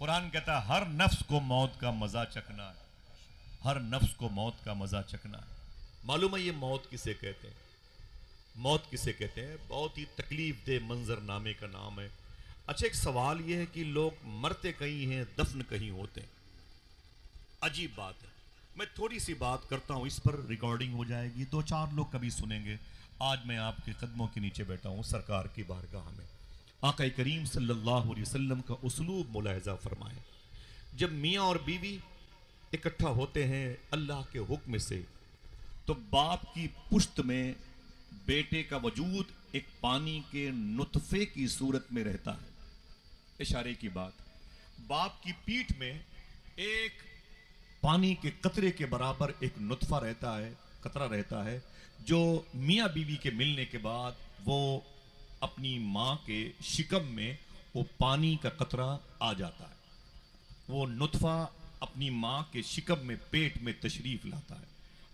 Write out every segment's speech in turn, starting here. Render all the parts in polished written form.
قرآن کہتا ہے ہر نفس کو موت کا مزہ چکھنا ہے، ہر نفس کو موت کا مزہ چکھنا ہے۔ معلوم ہے یہ موت کسے کہتے ہیں؟ موت کسے کہتے ہیں؟ بہت ہی تکلیف دہ منظر نامے کا نام ہے۔ اچھا ایک سوال یہ ہے کہ لوگ مرتے کہیں ہیں دفن کہیں ہوتے ہیں، عجیب بات ہے۔ میں تھوڑی سی بات کرتا ہوں، اس پر ریکارڈنگ ہو جائے گی، دو چار لوگ کبھی سنیں گے۔ آج میں آپ کے قدموں کے نیچے بیٹھا ہوں سرکار کی بارگاہ میں، آقا کریم صلی اللہ علیہ وسلم کا اسلوب ملاحظہ فرمائیں۔ جب میاں اور بیوی اکٹھا ہوتے ہیں اللہ کے حکم سے، تو باپ کی پشت میں بیٹے کا وجود ایک پانی کے نطفے کی صورت میں رہتا ہے۔ اشارے کی بات، باپ کی پیٹھ میں ایک پانی کے قطرے کے برابر ایک نطفہ رہتا ہے، قطرہ رہتا ہے، جو میاں بیوی کے ملنے کے بعد وہ اپنی ماں کے شکم میں وہ پانی کا قطرہ آ جاتا ہے، وہ نطفہ اپنی ماں کے شکم میں پیٹ میں تشریف لاتا ہے۔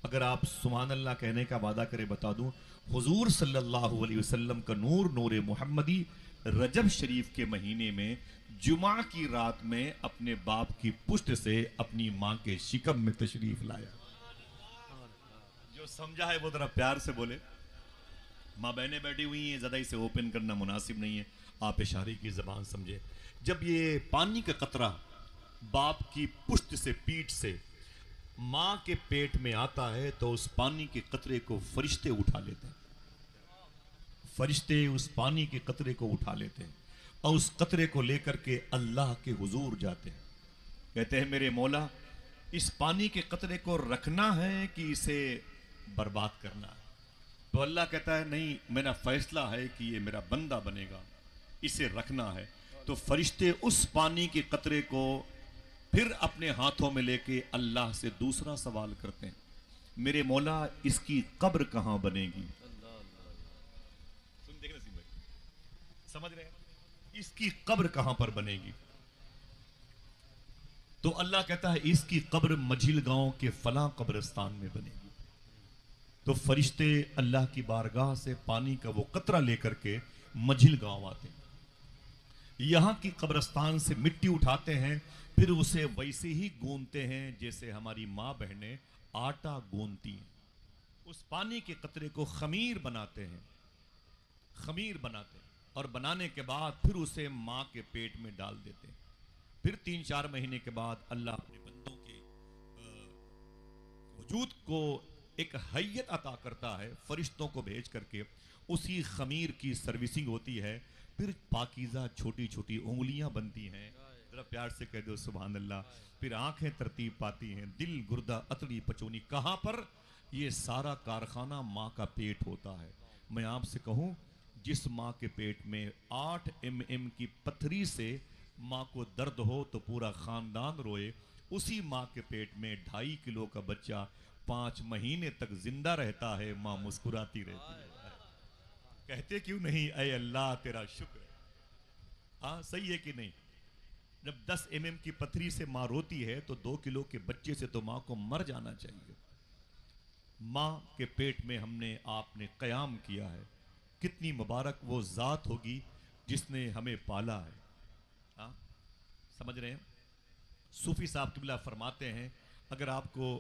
اگر آپ سبحان اللہ کہنے کا وعدہ کرے بتا دوں، حضور صلی اللہ علیہ وسلم کا نور، نور محمدی، رجب شریف کے مہینے میں جمعہ کی رات میں اپنے باپ کی پشت سے اپنی ماں کے شکم میں تشریف لایا۔ جو سمجھا ہے وہ ذرا پیار سے بولے۔ ماں بہنیں بیٹھی ہوئی ہیں، زیادہ اسے اوپن کرنا مناسب نہیں ہے، آپ اشارے کی زبان سمجھے۔ جب یہ پانی کا قطرہ باپ کی پشت سے، پیٹھ سے ماں کے پیٹ میں آتا ہے تو اس پانی کے قطرے کو فرشتے اٹھا لیتے ہیں، فرشتے اس پانی کے قطرے کو اٹھا لیتے ہیں اور اس قطرے کو لے کر کے اللہ کے حضور جاتے ہیں، کہتے ہیں میرے مولا اس پانی کے قطرے کو رکھنا ہے کہ اسے برباد کرنا ہے؟ تو اللہ کہتا ہے نہیں، میرا فیصلہ ہے کہ یہ میرا بندہ بنے گا، اسے رکھنا ہے۔ تو فرشتے اس پانی کے قطرے کو پھر اپنے ہاتھوں میں لے کے اللہ سے دوسرا سوال کرتے ہیں، میرے مولا اس کی قبر کہاں بنے گی؟ سن دیکھ نسیم بھائی، سمجھ رہے ہیں؟ اس کی قبر کہاں پر بنے گی؟ تو اللہ کہتا ہے اس کی قبر مجھل گاؤں کے فلاں قبرستان میں بنے گی۔ تو فرشتے اللہ کی بارگاہ سے پانی کا وہ قطرہ لے کر کے مجھل گاؤں آتے ہیں، یہاں کی قبرستان سے مٹی اٹھاتے ہیں، پھر اسے ویسے ہی گوندتے ہیں جیسے ہماری ماں بہنیں آٹا گوندتی ہیں۔ اس پانی کے قطرے کو خمیر بناتے ہیں، خمیر بناتے ہیں، اور بنانے کے بعد پھر اسے ماں کے پیٹ میں ڈال دیتے ہیں۔ پھر 3-4 مہینے کے بعد اللہ اپنے بندوں کے وجود کو ایک حیت عطا کرتا ہے، فرشتوں کو بھیج کر کے اسی خمیر کی سروسنگ ہوتی ہے، پھر پاکیزہ چھوٹی چھوٹی انگلیاں بنتی ہیں، ذرا پیار سے کہہ دو سبحان اللہ، پھر آنکھیں ترتیب پاتی ہیں، دل، گردہ، اتڑی، پچونی، کہاں پر؟ یہ سارا کارخانہ ماں کا پیٹ ہوتا ہے۔ میں آپ سے کہوں جس ماں کے پیٹ میں 8 mm کی پتھری سے ماں کو درد ہو تو پورا خاندان روئے، اسی ماں کے پیٹ میں 2.5 کلو کا بچہ 5 مہینے تک زندہ رہتا ہے، ماں مسکراتی رہتی ہے۔ کہتے کیوں نہیں اے اللہ تیرا شکر ہے؟ ہاں صحیح ہے کہ نہیں؟ جب 10 mm کی پتھری سے ماں روتی ہے تو 2 کلو کے بچے سے تو ماں کو مر جانا چاہیے۔ ماں کے پیٹ میں ہم نے، آپ نے قیام کیا ہے، کتنی مبارک وہ ذات ہوگی جس نے ہمیں پالا ہے۔ ہاں سمجھ رہے ہیں؟ صوفی صاحب قبلہ فرماتے ہیں، اگر آپ کو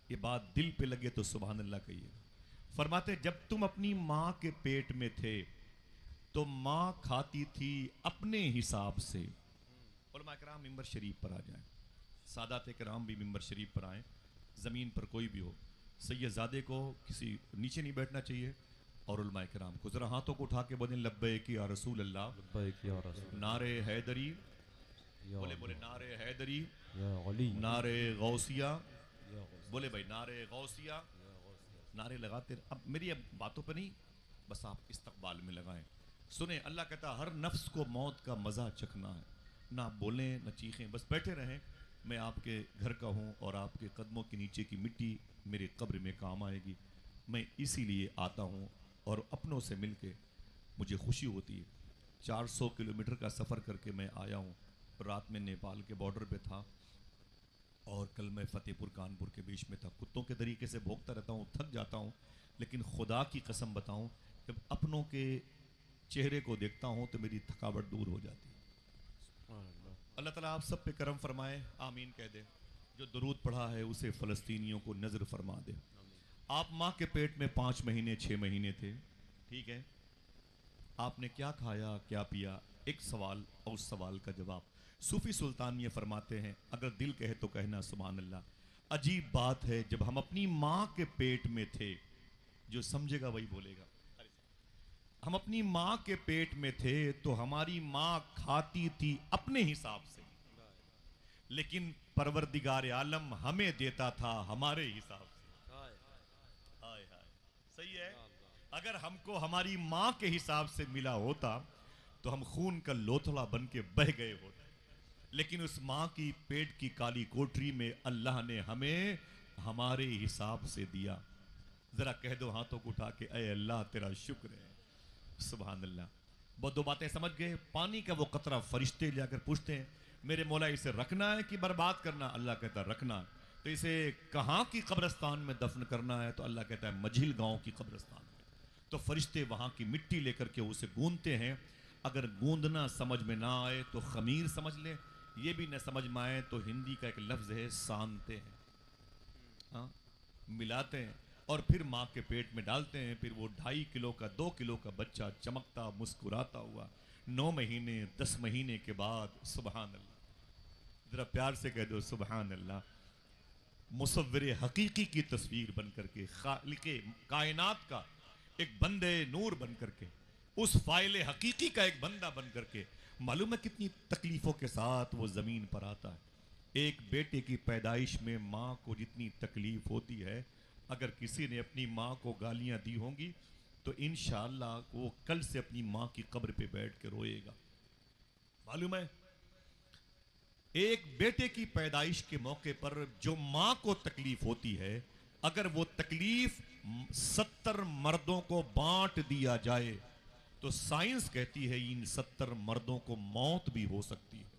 یہ بات دل پہ لگے تو سبحان اللہ کہیے، فرماتے جب تم اپنی ماں کے پیٹ میں تھے تو ماں کھاتی تھی اپنے حساب سے۔ علماء کرام ممبر شریف پر آ جائیں، سادات کرام بھی ممبر شریف پر آئیں، زمین پر کوئی بھی ہو، سید زادے کو کسی نیچے نہیں بیٹھنا چاہیے، اور علماء کرام کو ذرا ہاتھوں کو اٹھا کے بولیں لبیک یا رسول اللہ، لبیک یا رسول نعرے حیدری، یا بولے بولے نعرے حیدری، یا علی نعرے غوثیہ، یا غوث بولے بھائی نعرے غوثیہ، یا غوث نعرے لگاتے۔ اب میری اب باتوں پہ نہیں، بس آپ استقبال میں لگائیں۔ سنیں اللہ کہتا ہے ہر نفس کو موت کا مزہ چکھنا ہے، نہ بولیں نہ چیخیں، بس بیٹھے رہیں، میں آپ کے گھر کا ہوں اور آپ کے قدموں کے نیچے کی مٹی میرے قبر میں کام آئے گی، میں اسی لیے آتا ہوں، اور اپنوں سے مل کے مجھے خوشی ہوتی ہے۔ 400 کلومیٹر کا سفر کر کے میں آیا ہوں، رات میں نیپال کے بارڈر پہ تھا، اور کل میں فتح پور کانپور کے بیچ میں تھا، کتوں کے طریقے سے بھوکتا رہتا ہوں، تھک جاتا ہوں، لیکن خدا کی قسم بتاؤں جب اپنوں کے چہرے کو دیکھتا ہوں تو میری تھکاوٹ دور ہو جاتی ہے۔ اللہ تعالیٰ آپ سب پہ کرم فرمائے, آمین کہہ دے. جو درود پڑھا ہے اسے فلسطینیوں کو نظر فرما دے. آپ ماں کے پیٹ میں 5 مہینے 6 مہینے تھے, ٹھیک ہے, آپ نے کیا کھایا کیا پیا؟ ایک سوال اور اس سوال کا جواب. صوفی سلطان یہ فرماتے ہیں اگر دل کہے تو کہنا سبحان اللہ. عجیب بات ہے, جب ہم اپنی ماں کے پیٹ میں تھے, جو سمجھے گا وہی بولے گا, ہم اپنی ماں کے پیٹ میں تھے تو ہماری ماں کھاتی تھی اپنے حساب سے, لیکن پروردگار عالم ہمیں دیتا تھا ہمارے حساب سے. ہائے ہائے, صحیح ہے. اگر ہم کو ہماری ماں کے حساب سے ملا ہوتا تو ہم خون کا لوتھڑا بن کے بہ گئے ہوتے, لیکن اس ماں کی پیٹ کی کالی کوٹری میں اللہ نے ہمیں ہمارے حساب سے دیا. ذرا کہہ دو ہاتھوں کو اٹھا کے, اے اللہ تیرا شکر ہے. سبحان اللہ. بہت 2 باتیں سمجھ گئے. پانی کا وہ قطرہ فرشتے لے کر پوچھتے ہیں میرے مولا اسے رکھنا ہے کہ برباد کرنا؟ اللہ کہتا ہے رکھنا. تو اسے کہاں کی قبرستان میں دفن کرنا ہے؟ تو اللہ کہتا ہے مجھل گاؤں کی قبرستان میں. تو فرشتے وہاں کی مٹی لے کر کے اسے گوندتے ہیں. اگر گوندنا سمجھ میں نہ آئے تو خمیر سمجھ لیں, یہ بھی نہ سمجھ میں آئے تو ہندی کا ایک لفظ ہے سانتے ہیں, ہاں, ملاتے ہیں اور پھر ماں کے پیٹ میں ڈالتے ہیں. پھر وہ 2.5 کلو کا 2 کلو کا بچہ چمکتا مسکراتا ہوا 9 مہینے 10 مہینے کے بعد, سبحان اللہ, ذرا پیار سے کہہ دو سبحان اللہ, مصور حقیقی کی تصویر بن کر کے, خالق کائنات کا ایک بندے نور بن کر کے, اس فائل حقیقی کا ایک بندہ بن کر کے, معلوم ہے کتنی تکلیفوں کے ساتھ وہ زمین پر آتا ہے. ایک بیٹے کی پیدائش میں ماں کو جتنی تکلیف ہوتی ہے, اگر کسی نے اپنی ماں کو گالیاں دی ہوں گی تو انشاءاللہ وہ کل سے اپنی ماں کی قبر پہ بیٹھ کے روئے گا. معلوم ہے ایک بیٹے کی پیدائش کے موقع پر جو ماں کو تکلیف ہوتی ہے, اگر وہ تکلیف 70 مردوں کو بانٹ دیا جائے تو سائنس کہتی ہے ان 70 مردوں کو موت بھی ہو سکتی ہے.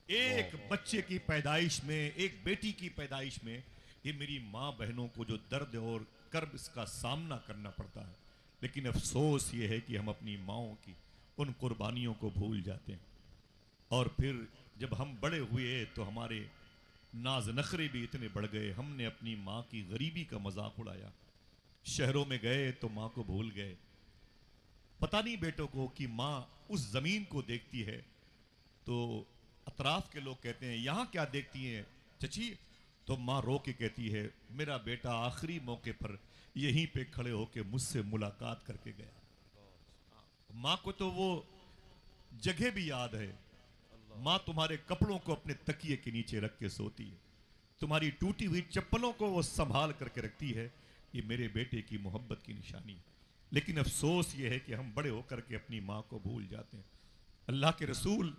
ایک بچے کی پیدائش میں, ایک بیٹی کی پیدائش میں, یہ میری ماں بہنوں کو جو درد اور کرب اس کا سامنا کرنا پڑتا ہے, لیکن افسوس یہ ہے کہ ہم اپنی ماؤں کی ان قربانیوں کو بھول جاتے ہیں. اور پھر جب ہم بڑے ہوئے تو ہمارے ناز نخرے بھی اتنے بڑھ گئے, ہم نے اپنی ماں کی غریبی کا مذاق اڑایا. شہروں میں گئے تو ماں کو بھول گئے. پتہ نہیں بیٹوں کو کہ ماں اس زمین کو دیکھتی ہے تو اطراف کے لوگ کہتے ہیں یہاں کیا دیکھتی ہیں چچی؟ تو ماں رو کے کہتی ہے میرا بیٹا آخری موقع پر یہیں پہ کھڑے ہو کے مجھ سے ملاقات کر کے گیا. ماں کو تو وہ جگہ بھی یاد ہے. ماں تمہارے کپڑوں کو اپنے تکیے کے نیچے رکھ کے سوتی ہے, تمہاری ٹوٹی ہوئی چپلوں کو وہ سنبھال کر کے رکھتی ہے. یہ میرے بیٹے کی محبت کی نشانی. لیکن افسوس یہ ہے کہ ہم بڑے ہو کر کے اپنی ماں کو بھول جاتے ہیں. اللہ کے رسول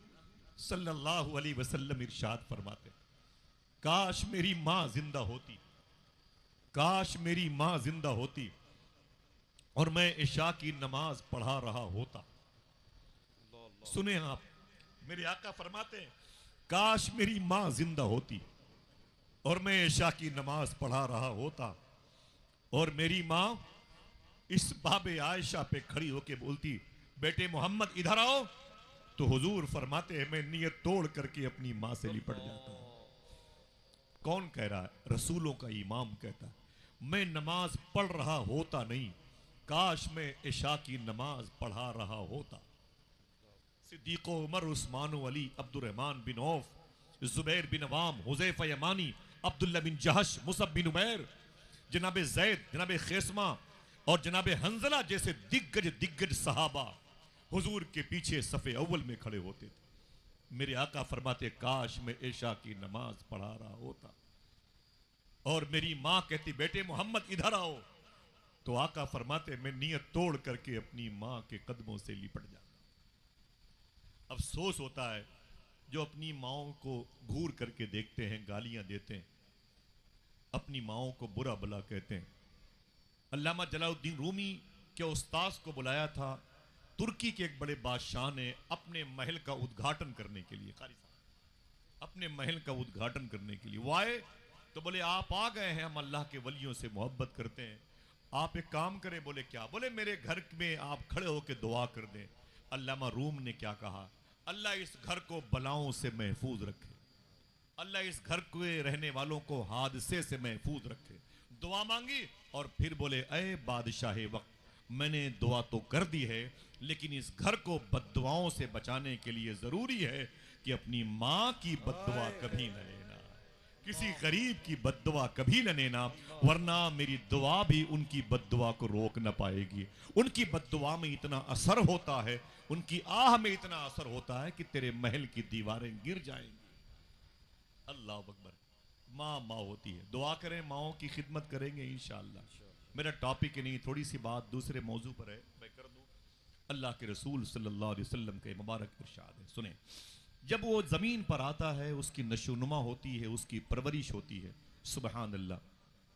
صلی اللہ علیہ وسلم ارشاد فرماتے کاش میری ماں زندہ ہوتی, کاش میری ماں زندہ ہوتی اور میں عشاء کی نماز پڑھا رہا ہوتا. سنیں آپ, میرے آقا فرماتے ہیں کاش میری ماں زندہ ہوتی اور میں عشاء کی نماز پڑھا رہا ہوتا اور میری ماں اس باب عائشہ پہ کھڑی ہو کے بولتی بیٹے محمد ادھر آؤ, تو حضور فرماتے ہیں میں نیت توڑ کر کے اپنی ماں سے لپٹ جاتا ہوں. کون کہہ رہا ہے؟ رسولوں کا امام کہتا ہے میں نماز پڑھ رہا ہوتا نہیں, کاش میں عشاء کی نماز پڑھا رہا ہوتا. صدیق و عمر عثمان و علی عبد الرحمن بن عوف زبیر بن عوام حذیفہ یمانی عبداللہ بن جہش مصعب بن عمیر جناب زید جناب خیسمہ اور جناب حنزلہ جیسے دگگج صحابہ حضور کے پیچھے صف اول میں کھڑے ہوتے تھے. میرے آقا فرماتے کاش میں عشاء کی نماز پڑھا رہا ہوتا اور میری ماں کہتی بیٹے محمد ادھر آؤ, تو آقا فرماتے میں نیت توڑ کر کے اپنی ماں کے قدموں سے لپٹ جاتا. افسوس ہوتا ہے جو اپنی ماؤں کو گھور کر کے دیکھتے ہیں, گالیاں دیتے ہیں, اپنی ماؤں کو برا بلا کہتے ہیں. علامہ جلال الدین رومی کے استاذ کو بلایا تھا ترکی کے ایک بڑے بادشاہ نے اپنے محل کا ادگھاٹن کرنے کے لیے, قاری صاحب اپنے محل کا ادگھاٹن کرنے کے لیے وہ آئے تو بولے آپ آ گئے ہیں, ہم اللہ کے ولیوں سے محبت کرتے ہیں, آپ ایک کام کریں. بولے کیا؟ بولے میرے گھر میں آپ کھڑے ہو کے دعا کر دیں. علامہ روم نے کیا کہا؟ اللہ اس گھر کو بلاؤں سے محفوظ رکھے، اللہ اس گھر کے رہنے والوں کو حادثے سے محفوظ رکھے. دعا مانگی اور پھر بولے اے بادشاہ وقت، میں نے دعا تو کر دی ہے لیکن اس گھر کو بد دعاؤں سے بچانے کے لیے ضروری ہے کہ اپنی ماں کی بد دعا کبھی نہ لینا، کسی غریب کی بد دعا کبھی نہ لینا، ورنہ میری دعا بھی ان کی بد دعا کو روک نہ پائے گی. ان کی بد دعا میں اتنا اثر ہوتا ہے، ان کی آہ میں اتنا اثر ہوتا ہے کہ تیرے محل کی دیواریں گر جائیں گی. اللہ اکبر. ماں ماں ہوتی ہے. دعا کریں، ماؤں کی خدمت کریں گے انشاءاللہ. میرا ٹاپک نہیں، تھوڑی سی بات دوسرے موضوع پر ہے، میں کر دوں. اللہ کے رسول صلی اللہ علیہ وسلم کے مبارک ارشاد ہے، سنیں. جب وہ زمین پر آتا ہے اس کی نشو و نما ہوتی ہے، اس کی پرورش ہوتی ہے. سبحان اللہ.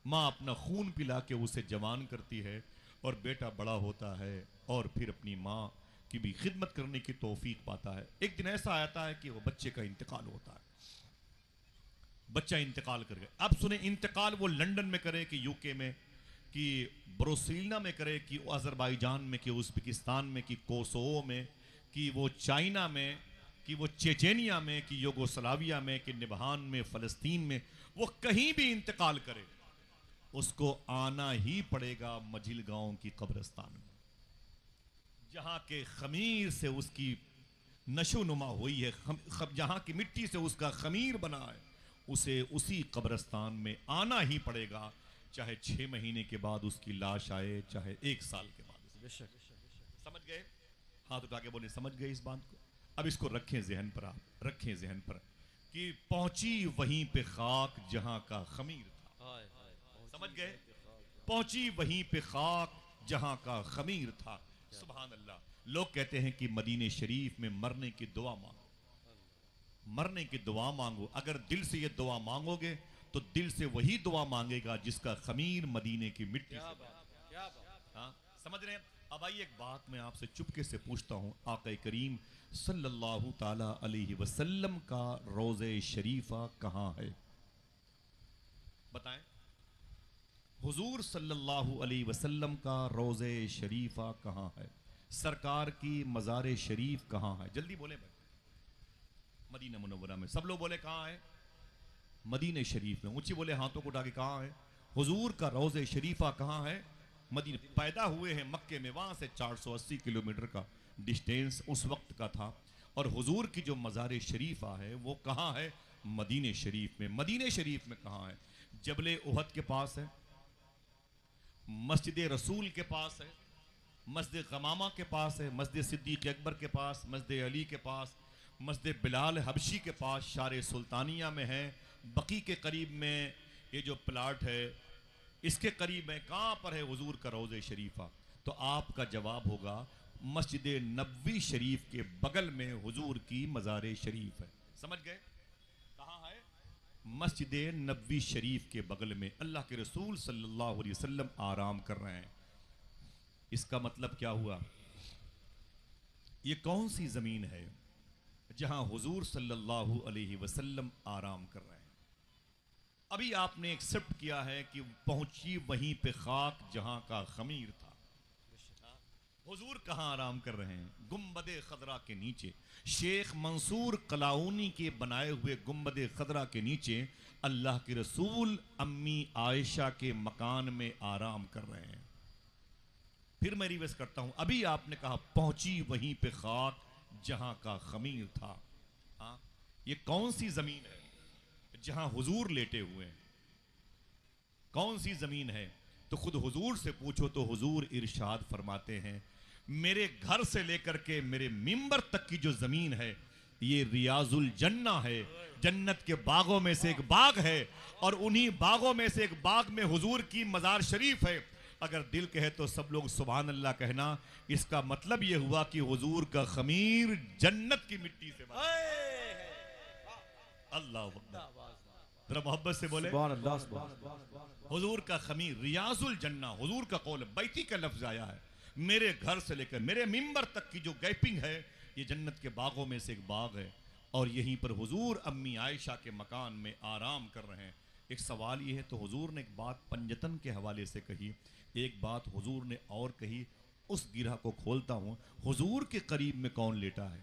ماں اپنا خون پلا کے اسے جوان کرتی ہے اور بیٹا بڑا ہوتا ہے اور پھر اپنی ماں کی بھی خدمت کرنے کی توفیق پاتا ہے. ایک دن ایسا آتا ہے کہ وہ بچے کا انتقال ہوتا ہے، بچہ انتقال کر گیا. اب سنیں، انتقال وہ لنڈن میں کرے کہ یو کے میں، کہ بروسیلنا میں کرے، کہ آذربائیجان میں، کہ ازبکستان میں، کہ کوسوو میں، کہ وہ چائنا میں، کہ وہ چیچینیا میں، کہ یوگوسلاویا میں، کہ نبہان میں، فلسطین میں، وہ کہیں بھی انتقال کرے اس کو آنا ہی پڑے گا مجھل گاؤں کی قبرستان میں، جہاں کے خمیر سے اس کی نشو نما ہوئی ہے، جہاں کی مٹی سے اس کا خمیر بنا ہے، اسے اسی قبرستان میں آنا ہی پڑے گا، چاہے 6 مہینے کے بعد اس کی لاش آئے، چاہے 1 سال کے بعد. بے شک. سمجھ گئے؟ ہاتھ اٹھا کے بولے سمجھ گئے اس بات کو. اب اس کو رکھیں ذہن پر، آپ رکھیں ذہن پر کہ پہنچی وہیں پہ خاک جہاں کا خمیر تھا. سمجھ گئے؟ پہنچی وہیں پہ خاک جہاں کا خمیر تھا. سبحان اللہ. لوگ کہتے ہیں کہ مدینہ شریف میں مرنے کی دعا مانگو، مرنے کی دعا مانگو. اگر دل سے یہ دعا مانگو گے تو دل سے وہی دعا مانگے گا جس کا خمیر مدینے کی مٹی سے بنا. ہاں سمجھ رہے ہیں؟ اب آئیے ایک بات میں آپ سے چپکے سے پوچھتا ہوں، آقا کریم صلی اللہ تعالی علیہ وسلم کا روضہ شریفہ کہاں ہے؟ بتائیں. حضور صلی اللہ علیہ وسلم کا روضہ شریفہ کہاں ہے؟ سرکار کی مزار شریف کہاں ہے؟ جلدی بولے بھائی. مدینہ منورہ میں. سب لوگ بولے کہاں ہے؟ مدینہ شریف میں. اونچی بولے ہاتھوں کو اٹھا کے کہاں ہے؟ حضور کا روضہ شریفہ کہاں ہے؟ مدینہ. پیدا ہوئے ہیں مکے میں، وہاں سے 480 کلومیٹر کا ڈسٹینس اس وقت کا تھا، اور حضور کی جو مزار شریفہ ہے وہ کہاں ہے؟ مدینہ شریف میں. مدینہ شریف میں کہاں ہے؟ جبل احد کے پاس ہے، مسجد رسول کے پاس ہے، مسجد غمامہ کے پاس ہے، مسجد صدیق اکبر کے پاس، مسجد علی کے پاس، مسجد بلال حبشی کے پاس، شار سلطانیہ میں ہے، بقی کے قریب میں یہ جو پلاٹ ہے اس کے قریب ہے. کہاں پر ہے حضور کا روضہ شریفہ؟ تو آپ کا جواب ہوگا مسجد نبوی شریف کے بغل میں حضور کی مزار شریف ہے. سمجھ گئے؟ کہاں ہے؟ مسجد نبوی شریف کے بغل میں. اللہ کے رسول صلی اللہ علیہ وسلم آرام کر رہے ہیں. اس کا مطلب کیا ہوا؟ یہ کون سی زمین ہے جہاں حضور صلی اللہ علیہ وسلم آرام کر رہے ہیں؟ ابھی آپ نے ایکسپٹ کیا ہے کہ پہنچی وہیں پہ خاک جہاں کا خمیر تھا. حضور کہاں آرام کر رہے ہیں؟ گنبد خضرا کے نیچے. شیخ منصور قلاؤنی کے بنائے ہوئے گنبد خضرا کے نیچے اللہ کے رسول امی عائشہ کے مکان میں آرام کر رہے ہیں. پھر میں ریویس کرتا ہوں. ابھی آپ نے کہا پہنچی وہیں پہ خاک جہاں کا خمیر تھا. ہاں یہ کون سی زمین ہے جہاں حضور لیٹے ہوئے ہیں؟ کون سی زمین ہے؟ تو خود حضور سے پوچھو تو حضور ارشاد فرماتے ہیں میرے گھر سے لے کر کے میرے ممبر تک کی جو زمین ہے یہ ریاض الجنہ ہے، جنت کے باغوں میں سے ایک باغ ہے، اور انہی باغوں میں سے ایک باغ میں حضور کی مزار شریف ہے. اگر دل کہے تو سب لوگ سبحان اللہ کہنا. اس کا مطلب یہ ہوا کہ حضور کا خمیر جنت کی مٹی سے بنا. اللہ اکبر. ذرا محبت سے بولے سبحان اللہ. سبحان اللہ. حضور کا خمیر ریاض الجنہ. حضور کا قول، بیتی کا لفظ آیا ہے. میرے گھر سے لے کر میرے ممبر تک کی جو گیپنگ ہے یہ جنت کے باغوں میں سے ایک باغ ہے، اور یہیں پر حضور امی عائشہ کے مکان میں آرام کر رہے ہیں. ایک سوال یہ ہے، تو حضور نے ایک بات پنجتن کے حوالے سے کہی، ایک بات حضور نے اور کہی. اس گرہ کو کھولتا ہوں. حضور کے قریب میں کون لیٹا ہے؟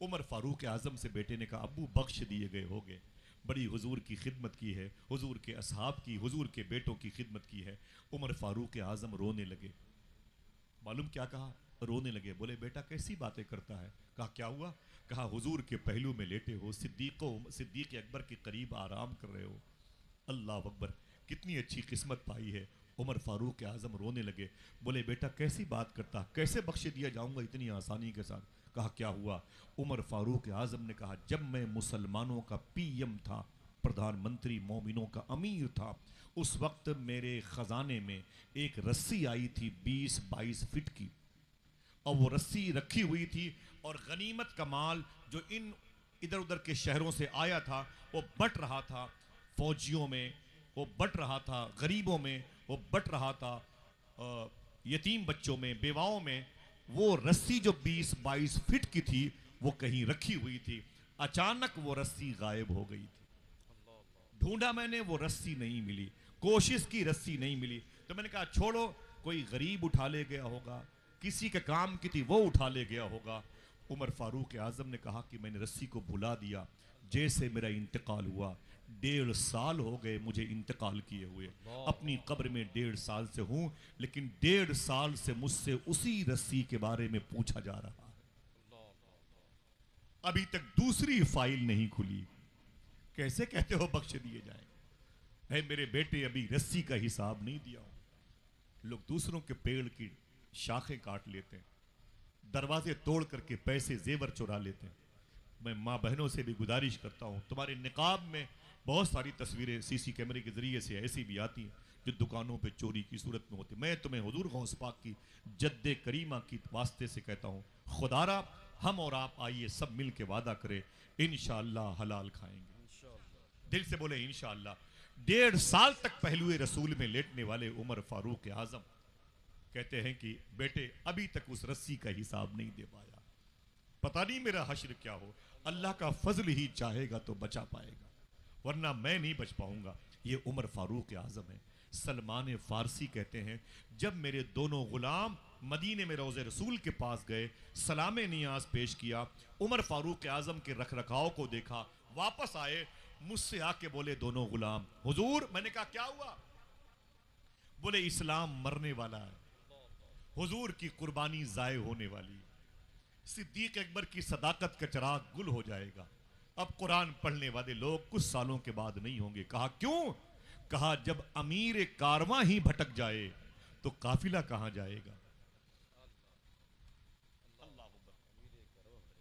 عمر فاروق اعظم سے بیٹے نے کہا ابو بخش دیے گئے ہوگے، بڑی حضور کی خدمت کی ہے، حضور کے اصحاب کی، حضور کے بیٹوں کی خدمت کی ہے۔ عمر فاروق اعظم رونے لگے۔ معلوم کیا کہا؟ رونے لگے، بولے بیٹا کیسی باتیں کرتا ہے؟ کہا کیا ہوا؟ کہا حضور کے پہلو میں لیٹے ہو، صدیق اکبر کے قریب آرام کر رہے ہو۔ اللہ اکبر، کتنی اچھی قسمت پائی ہے۔ عمر فاروق اعظم رونے لگے، بولے بیٹا کیسی بات کرتا، کیسے بخش دیا جاؤں گا اتنی آسانی کے ساتھ؟ کہا کیا ہوا؟ عمر فاروق اعظم نے کہا جب میں مسلمانوں کا پی ایم تھا، پردھان منتری، مومنوں کا امیر تھا، اس وقت میرے خزانے میں ایک رسی آئی تھی 20-22 فٹ کی، اور وہ رسی رکھی ہوئی تھی، اور غنیمت کا مال جو ان ادھر ادھر کے شہروں سے آیا تھا وہ بٹ رہا تھا، فوجیوں میں وہ بٹ رہا تھا، غریبوں میں وہ بٹ رہا تھا، یتیم بچوں میں، بیواؤں میں۔ وہ رسی جو 20-22 فٹ کی تھی وہ کہیں رکھی ہوئی تھی، اچانک وہ رسی غائب ہو گئی تھی۔ ڈھونڈا میں نے، وہ رسی نہیں ملی، کوشش کی، رسی نہیں ملی، تو میں نے کہا چھوڑو، کوئی غریب اٹھا لے گیا ہوگا، کسی کے کام کی تھی وہ اٹھا لے گیا ہوگا۔ عمر فاروق اعظم نے کہا کہ میں نے رسی کو بھلا دیا۔ جیسے میرا انتقال ہوا، 1.5 سال ہو گئے مجھے انتقال کیے ہوئے، اپنی قبر میں 1.5 سال سے ہوں، لیکن 1.5 سال سے مجھ سے اسی رسی کے بارے میں پوچھا جا رہا ہے، ابھی تک دوسری فائل نہیں کھلی۔ کیسے کہتے ہو بخش دیے جائیں؟ اے میرے بیٹے، ابھی رسی کا حساب نہیں دیا ہوں۔ لوگ دوسروں کے پیڑ کی شاخیں کاٹ لیتے ہیں، دروازے توڑ کر کے پیسے زیور چرا لیتے ہیں۔ میں ماں بہنوں سے بھی گزارش کرتا ہوں، تمہارے نقاب میں بہت ساری تصویریں سی سی کیمرے کے ذریعے سے ایسی بھی آتی ہیں جو دکانوں پہ چوری کی صورت میں ہوتی۔ میں تمہیں حضور غوث پاک کی جد کریمہ کی واسطے سے کہتا ہوں، خدارا ہم اور آپ آئیے سب مل کے وعدہ کرے انشاءاللہ حلال کھائیں گے، دل سے بولے انشاءاللہ۔ 1.5 سال تک پہلوئے رسول میں لیٹنے والے عمر فاروق اعظم کہتے ہیں کہ بیٹے ابھی تک اس رسی کا حساب نہیں دے پایا، پتہ نہیں میرا حشر کیا ہو، اللہ کا فضل ہی چاہے گا تو بچا پائے گا، ورنہ میں نہیں بچ پاؤں گا۔ یہ عمر فاروق اعظم ہے۔ سلمان فارسی کہتے ہیں جب میرے دونوں غلام مدینے میں روضہ رسول کے پاس گئے، سلام نیاز پیش کیا، عمر فاروق اعظم کے رکھ رکھاؤ کو دیکھا، واپس آئے، مجھ سے آ کے بولے دونوں غلام حضور، میں نے کہا کیا ہوا؟ بولے اسلام مرنے والا ہے، حضور کی قربانی ضائع ہونے والی، صدیق اکبر کی صداقت کا چراغ گل ہو جائے گا، اب قرآن پڑھنے والے لوگ کچھ سالوں کے بعد نہیں ہوں گے۔ کہا کیوں؟ کہا جب امیر کارواں ہی بھٹک جائے تو قافلہ کہاں جائے گا؟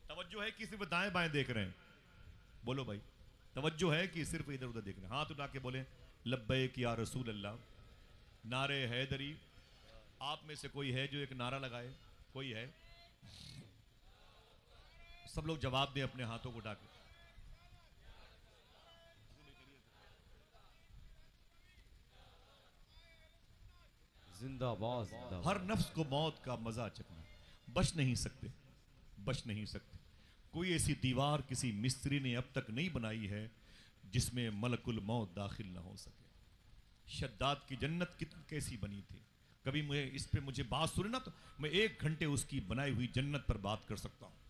توجہ ہے کہ صرف دائیں بائیں دیکھ رہے ہیں؟ بولو بھائی، توجہ ہے کہ صرف ادھر ادھر دیکھ رہے ہیں؟ ہاتھ اٹھا کے بولیں لبیک یا رسول اللہ۔ نعرے حیدری، آپ میں سے کوئی ہے جو ایک نعرہ لگائے؟ کوئی ہے؟ سب لوگ جواب دیں اپنے ہاتھوں کو اٹھا کے۔ زندہ باد، زندہ ہر باد۔ نفس کو موت کا مزہ چکنا، بچ نہیں سکتے، بچ نہیں سکتے۔ کوئی ایسی دیوار کسی مستری نے اب تک نہیں بنائی ہے جس میں ملک الموت داخل نہ ہو سکے۔ شداد کی جنت کیسی بنی تھی؟ کبھی مجھے بات سنے نا تو میں 1 گھنٹے اس کی بنائی ہوئی جنت پر بات کر سکتا ہوں۔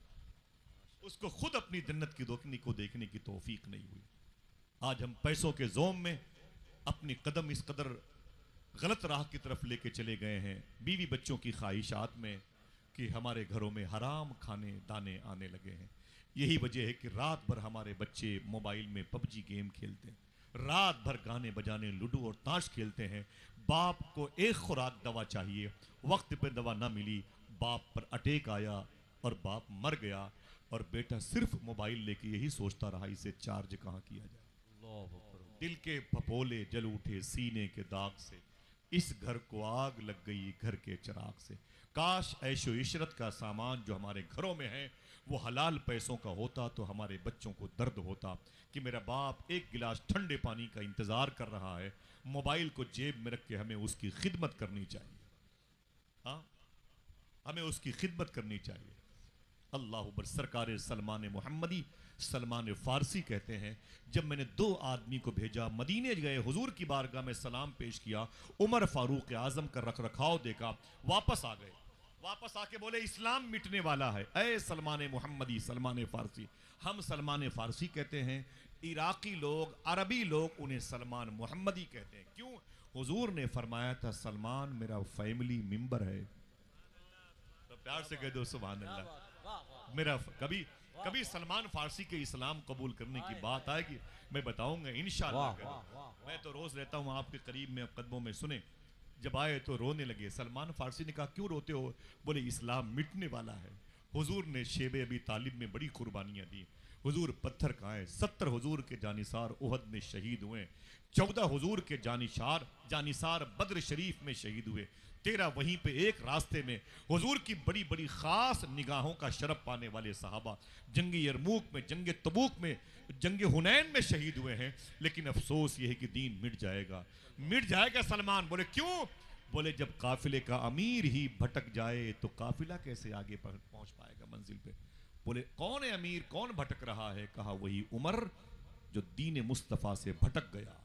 اس کو خود اپنی جنت کی روشنی کو دیکھنے کی توفیق نہیں ہوئی۔ آج ہم پیسوں کے زوم میں اپنی قدم اس قدر غلط راہ کی طرف لے کے چلے گئے ہیں، بیوی بچوں کی خواہشات میں، کہ ہمارے گھروں میں حرام کھانے دانے آنے لگے ہیں۔ یہی وجہ ہے کہ رات بھر ہمارے بچے موبائل میں PUBG گیم کھیلتے ہیں، رات بھر گانے بجانے لوڈو اور تاش کھیلتے ہیں۔ باپ کو ایک خوراک دوا چاہیے، وقت پہ دوا نہ ملی، باپ پر اٹیک آیا اور باپ مر گیا، اور بیٹا صرف موبائل لے کے یہی سوچتا رہا اسے چارج کہاں کیا جائے۔ دل کے پھپولے جل اٹھے سینے کے داغ سے، اس گھر کو آگ لگ گئی گھر کے چراغ سے۔ کاش عیش و عشرت کا سامان جو ہمارے گھروں میں ہے وہ حلال پیسوں کا ہوتا تو ہمارے بچوں کو درد ہوتا کہ میرا باپ 1 گلاس ٹھنڈے پانی کا انتظار کر رہا ہے، موبائل کو جیب میں رکھ کے ہمیں اس کی خدمت کرنی چاہیے۔ ہاں، ہمیں اس کی خدمت کرنی چاہیے۔ اللہ اکبر۔ سرکار سلمان محمدی سلمان فارسی کہتے ہیں جب میں نے 2 آدمی کو بھیجا، مدینے گئے، حضور کی بارگاہ میں سلام پیش کیا، عمر فاروق اعظم کا رکھ رکھاؤ دیکھا، واپس آ گئے۔ واپس آ کے بولے اسلام مٹنے والا ہے. اے سلمان محمدی، سلمان فارسی. ہم سلمان فارسی کہتے ہیں، عراقی لوگ، عربی لوگ انہیں سلمان محمدی کہتے ہیں. کیوں؟ حضور نے فرمایا تھا سلمان میرا فیملی ممبر ہے. تو پیار سے کہہ دو سبحان اللہ. میرا کبھی سلمان فارسی کے اسلام قبول کرنے کی بات آئے گی میں بتاؤں گا انشاءاللہ. میں تو روز رہتا ہوں آپ کے قریب میں، قدموں میں. سنیں، جب آئے تو رونے لگے. سلمان فارسی نے کہا کیوں روتے ہو؟ بولے اسلام مٹنے والا ہے. حضور نے شیب ابی طالب میں بڑی قربانیاں دی. حضور پتھر کھائے. 70 حضور کے جانثار احد میں شہید ہوئے. 14 حضور کے جانثار بدر شریف میں شہید ہوئے. 13 وہیں پہ ایک راستے میں حضور کی بڑی بڑی خاص نگاہوں کا شرف پانے والے صحابہ جنگ یرموک میں، جنگ تبوک میں، جنگ حنین میں شہید ہوئے ہیں. لیکن افسوس یہ ہے کہ دین مٹ جائے گا. مٹ جائے گا سلمان. بولے کیوں؟ بولے جب قافلے کا امیر ہی بھٹک جائے تو قافلہ کیسے آگے پہنچ پائے گا منزل پہ. بولے کون ہے امیر، کون بھٹک رہا ہے؟ کہا وہی عمر جو دین مصطفیٰ سے بھٹک گیا.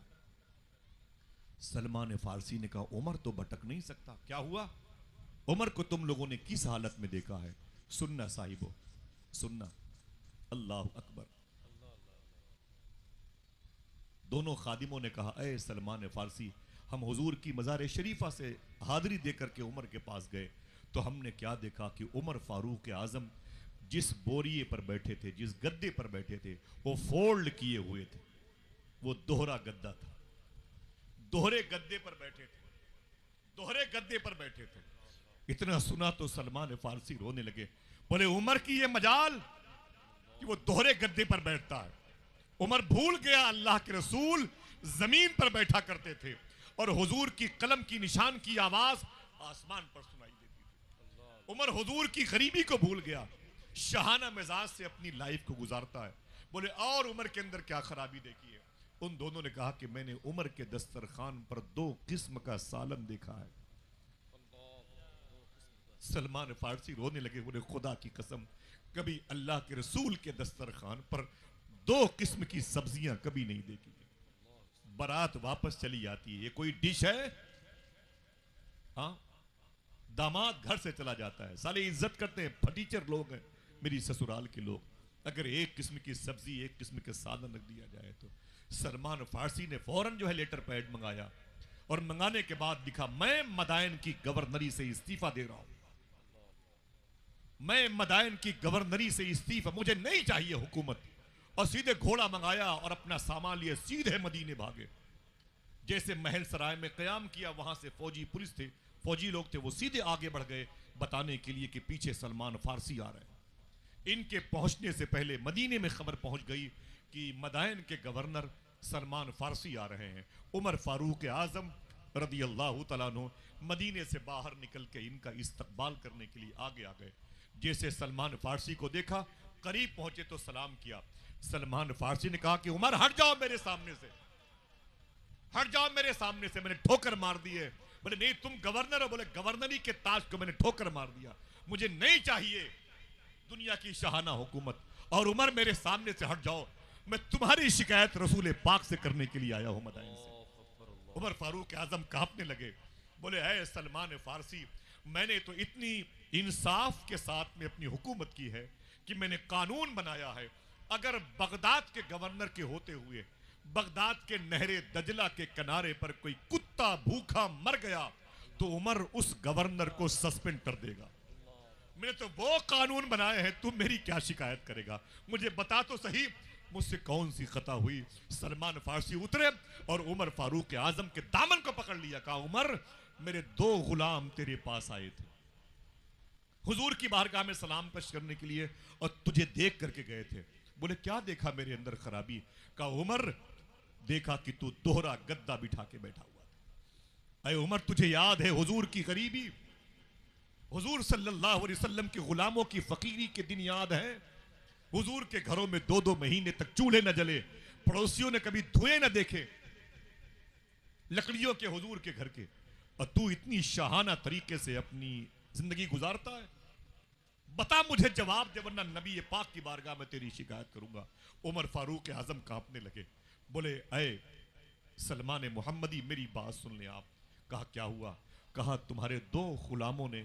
سلمان فارسی نے کہا عمر تو بھٹک نہیں سکتا. کیا ہوا؟ عمر کو تم لوگوں نے کس حالت میں دیکھا ہے؟ سننا صاحبو، سننا. اللہ اکبر. دونوں خادموں نے کہا اے سلمان فارسی، ہم حضور کی مزار شریفہ سے حاضری دے کر کے عمر کے پاس گئے تو ہم نے کیا دیکھا کہ عمر فاروق اعظم جس بوریے پر بیٹھے تھے، جس گدے پر بیٹھے تھے، وہ فولڈ کیے ہوئے تھے. وہ دوہرا گدا تھا. دوہرے گدے پر بیٹھے تھے. دوہرے گدے پر بیٹھے تھے. اتنا سنا تو سلمان فارسی رونے لگے. بولے عمر کی یہ مجال کہ وہ دوہرے گدے پر بیٹھتا ہے. عمر بھول گیا اللہ کے رسول زمین پر بیٹھا کرتے تھے اور حضور کی قلم کی نشان کی آواز آسمان پر سنائی دیتی تھی. عمر حضور کی غریبی کو بھول گیا، شہانہ مزاج سے اپنی لائف کو گزارتا ہے. بولے اور عمر کے اندر کیا خرابی دیکھی ہے؟ ان دونوں نے کہا کہ میں نے عمر کے دسترخوان پر 2 قسم کا سالن دیکھا ہے. سلمان فارسی رونے لگے. بولے خدا کی قسم کبھی اللہ کے رسول کے دسترخوان پر 2 قسم کی سبزیاں کبھی نہیں دیکھی. بارات واپس چلی جاتی ہے، یہ کوئی ڈش ہے؟ ہاں، داماد گھر سے چلا جاتا ہے، سالے عزت کرتے ہیں، پھٹیچر لوگ ہیں میری سسرال کے لوگ. اگر 1 قسم کی سبزی، 1 قسم کے سالن رکھ دیا جائے تو. سلمان فارسی نے فوراً جو ہے لیٹر پیڈ منگایا اور منگانے کے بعد لکھا میں مدائن کی گورنری سے استعفیٰ دے رہا ہوں. میں مدائن کی گورنری سے استعفیٰ، مجھے نہیں چاہیے حکومت. اور سیدھے گھوڑا منگایا اور اپنا سامان لیے سیدھے مدینے بھاگے. جیسے محل سرائے میں قیام کیا، وہاں سے فوجی پولیس تھے، فوجی لوگ تھے، وہ سیدھے آگے بڑھ گئے بتانے کے لیے کہ پیچھے سلمان فارسی آ رہے ہیں. ان کے پہنچنے سے پہلے مدینے میں خبر پہنچ گئی کہ مدائن کے گورنر سلمان فارسی آ رہے ہیں. عمر فاروق اعظم رضی اللہ تعالیٰ عنہ مدینے سے باہر نکل کے ان کا استقبال کرنے کے لیے آگے آ گئے. جیسے سلمان فارسی کو دیکھا، قریب پہنچے تو سلام کیا. سلمان فارسی نے کہا کہ عمر ہٹ جاؤ میرے سامنے سے، ہٹ جاؤ میرے سامنے سے، میں نے ٹھوکر مار دی ہے. بولے نہیں تم گورنر ہو. بولے گورنری کے تاج کو میں نے ٹھوکر مار دیا، مجھے نہیں چاہیے دنیا کی شاہانہ حکومت. اور عمر میرے سامنے سے ہٹ جاؤ، میں تمہاری شکایت رسول پاک سے کرنے کے لیے آیا ہوں مدائن سے. عمر فاروق اعظم کانپنے لگے. بولے اے سلمان فارسی، میں نے تو اتنی انصاف کے ساتھ میں اپنی حکومت کی ہے کہ میں نے قانون بنایا ہے اگر بغداد کے گورنر کے ہوتے ہوئے بغداد کے نہر دجلہ کے کنارے پر کوئی کتا بھوکا مر گیا تو عمر اس گورنر کو سسپینڈ کر دے گا. میں نے تو وہ قانون بنائے ہیں، تم میری کیا شکایت کرے گا؟ مجھے بتا تو صحیح مجھ سے کون سی خطا ہوئی؟ سلمان فارسی اترے اور عمر فاروق اعظم کے دامن کو پکڑ لیا. کہا عمر میرے 2 غلام تیرے پاس آئے تھے حضور کی بارگاہ میں سلام پیش کرنے کے لیے اور تجھے دیکھ کر کے گئے تھے. بولے کیا دیکھا میرے اندر خرابی؟ کہا عمر دیکھا کہ تو دوہرا گدا بٹھا کے بیٹھا ہوا تھا. اے عمر تجھے یاد ہے حضور کی غریبی، حضور صلی اللہ علیہ وسلم کے غلاموں کی فقیری کے دن یاد ہے؟ حضور کے گھروں میں 2 مہینے تک چولہے نہ جلے، پڑوسیوں نے کبھی دھوئے نہ دیکھے لکڑیوں کے حضور کے گھر کے، اور تو اتنی شاہانہ طریقے سے اپنی زندگی گزارتا ہے. بتا مجھے جواب دے ورنہ نبی پاک کی بارگاہ میں تیری شکایت کروں گا. عمر فاروق اعظم کانپنے لگے. بولے اے سلمان محمدی میری بات سن لیں آپ. کہا کیا ہوا؟ کہا تمہارے 2 غلاموں نے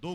2